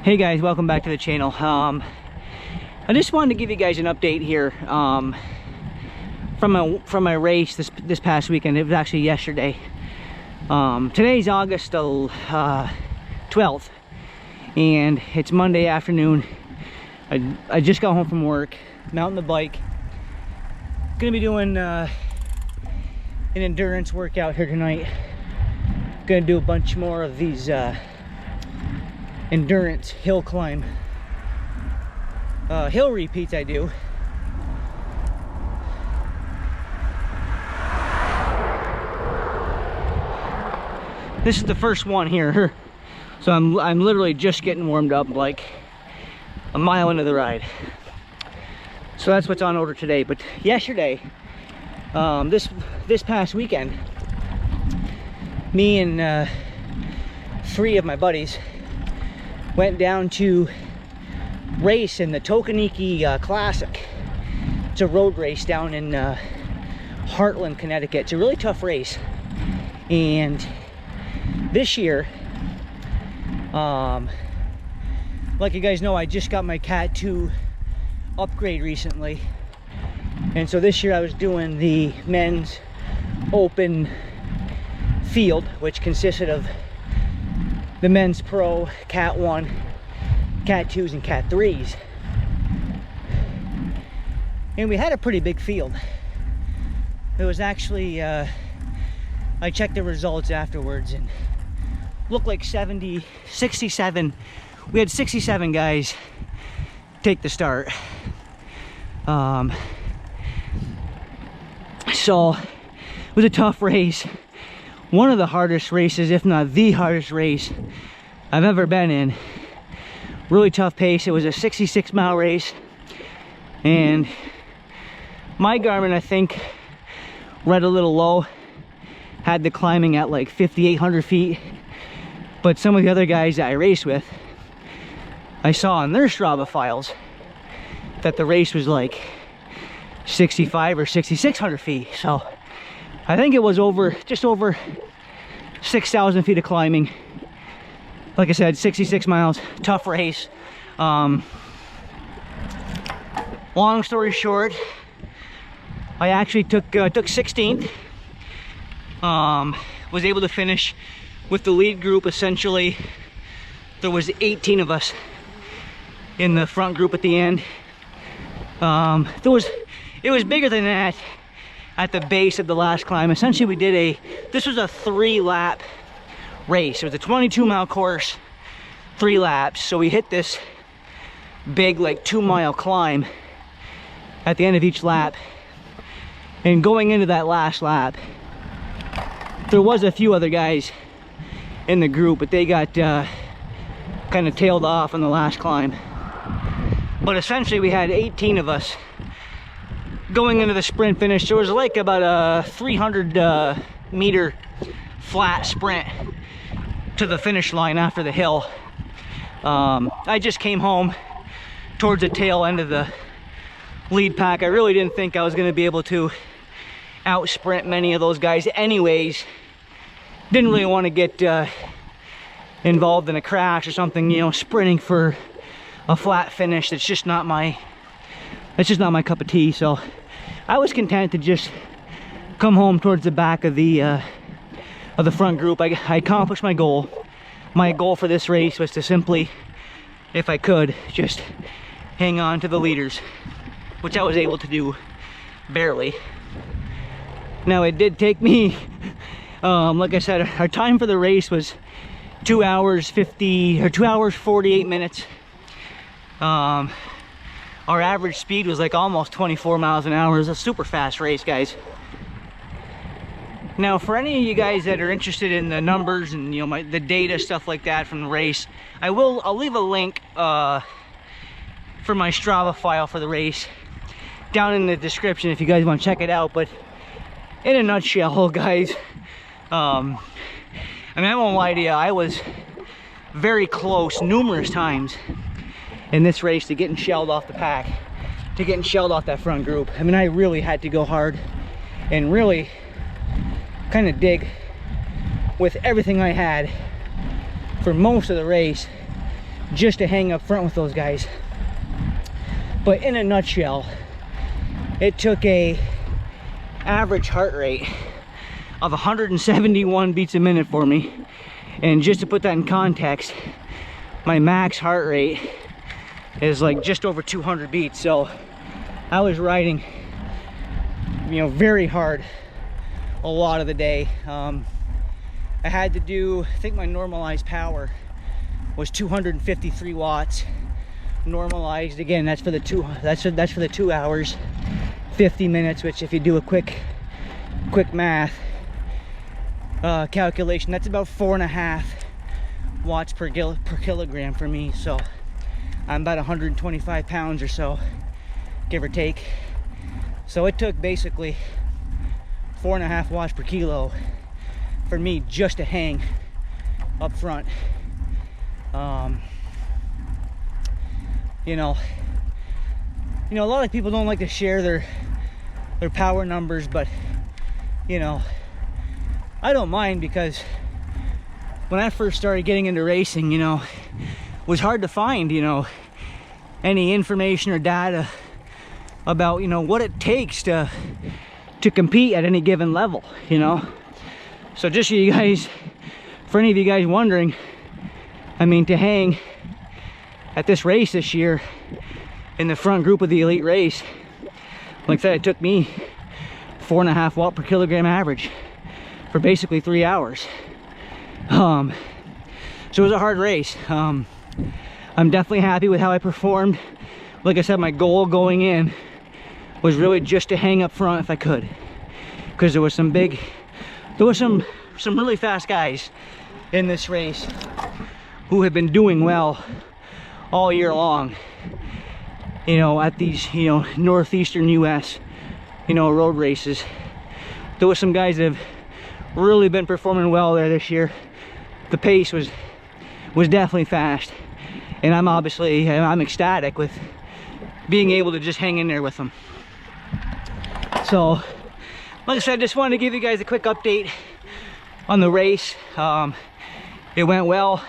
Hey guys, welcome back to the channel. I just wanted to give you guys an update here from my race this past weekend. It was actually yesterday. Today's August 12th, and it's Monday afternoon. I just got home from work, mounting the bike. Gonna be doing an endurance workout here tonight. Gonna do a bunch more of these endurance hill climb hill repeats I do. This is the first one here, so I'm literally just getting warmed up, like a mile into the ride. So that's what's on order today. But yesterday, this past weekend, me and 3 of my buddies went down to race in the Tokeneke Classic. It's a road race down in Heartland, Connecticut. It's a really tough race. And this year, like you guys know, I just got my Cat 2 upgrade recently. And so this year I was doing the men's open field, which consisted of the men's pro, Cat 1, Cat 2s, and Cat 3s. And we had a pretty big field. It was actually, I checked the results afterwards and looked like 67. We had 67 guys take the start. So it was a tough race. One of the hardest races, if not the hardest race I've ever been in. Really tough pace. It was a 66-mile race, and my Garmin, I think, read a little low, had the climbing at like 5,800 feet, but some of the other guys that I raced with, I saw on their Strava files that the race was like 65 or 6,600 feet. So I think it was just over 6,000 feet of climbing. Like I said, 66 miles, tough race. Long story short, I actually took 16th. Was able to finish with the lead group. Essentially, there was 18 of us in the front group at the end. It was bigger than that at the base of the last climb. Essentially, this was a 3-lap race. It was a 22-mile course, 3 laps. So we hit this big, like, 2-mile climb at the end of each lap. And going into that last lap, there was a few other guys in the group, but they got kind of tailed off on the last climb. But essentially, we had 18 of us going into the sprint finish. There was like about a 300 meter flat sprint to the finish line after the hill. I just came home towards the tail end of the lead pack. I really didn't think I was going to be able to out sprint many of those guys anyways. Didn't really want to get involved in a crash or something, you know, sprinting for a flat finish. That's just not my cup of tea. So I was content to just come home towards the back of the front group. I accomplished my goal. My goal for this race was to simply, if I could, just hang on to the leaders, which I was able to do barely. Now, it did take me, like I said, our time for the race was 2 hours 48 minutes. Our average speed was like almost 24 miles an hour. It was a super fast race, guys. Now, for any of you guys that are interested in the numbers and, you know, the data, stuff like that from the race, I'll leave a link for my Strava file for the race down in the description if you guys want to check it out. But in a nutshell, guys, I mean, I won't lie to you, I was very close numerous times in this race to getting shelled off the pack, to getting shelled off that front group. I mean, I really had to go hard and really kind of dig with everything I had for most of the race just to hang up front with those guys. But in a nutshell, it took a average heart rate of 171 beats a minute for me. And just to put that in context, my max heart rate is like just over 200 beats. So I was riding, you know, very hard a lot of the day. I had to do, I think my normalized power was 253 watts. Normalized, again, that's for the that's for the 2 hours, 50 minutes, which if you do a quick math calculation, that's about 4.5 watts per kilogram for me. So I'm about 125 pounds or so, give or take. So it took basically 4.5 watts per kilo for me just to hang up front. You know, a lot of people don't like to share their power numbers, but you know, I don't mind, because when I first started getting into racing, you know, it was hard to find, you know, any information or data about, you know, what it takes to compete at any given level, you know. So just so you guys, for any of you guys wondering, I mean, to hang at this race this year in the front group of the elite race, like I said, it took me 4.5 watt per kilogram average for basically 3 hours. So it was a hard race. I'm definitely happy with how I performed. Like I said, my goal going in was really just to hang up front if I could, because there was some really fast guys in this race who have been doing well all year long, you know, at these, you know, northeastern US, you know, road races. There was some guys that have really been performing well there this year. The pace was definitely fast, and I'm ecstatic with being able to just hang in there with them. So like I said, just wanted to give you guys a quick update on the race. It went well.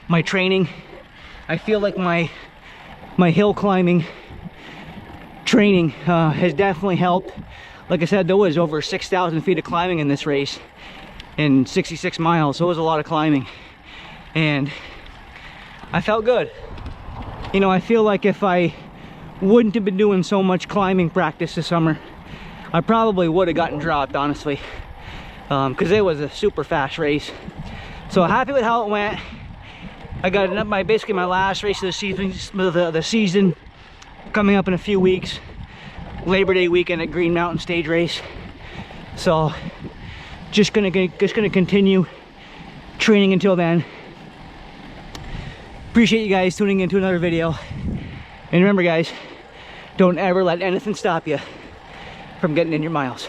My training, I feel like my hill climbing training has definitely helped. Like I said, there was over 6,000 feet of climbing in this race in 66 miles, so it was a lot of climbing, and I felt good. You know, I feel like if I wouldn't have been doing so much climbing practice this summer, I probably would have gotten dropped, honestly, because it was a super fast race. So happy with how it went. I got basically my last race of the season coming up in a few weeks. Labor Day weekend at Green Mountain Stage Race. So just gonna continue training until then. Appreciate you guys tuning into another video. And remember guys, don't ever let anything stop you from getting in your miles.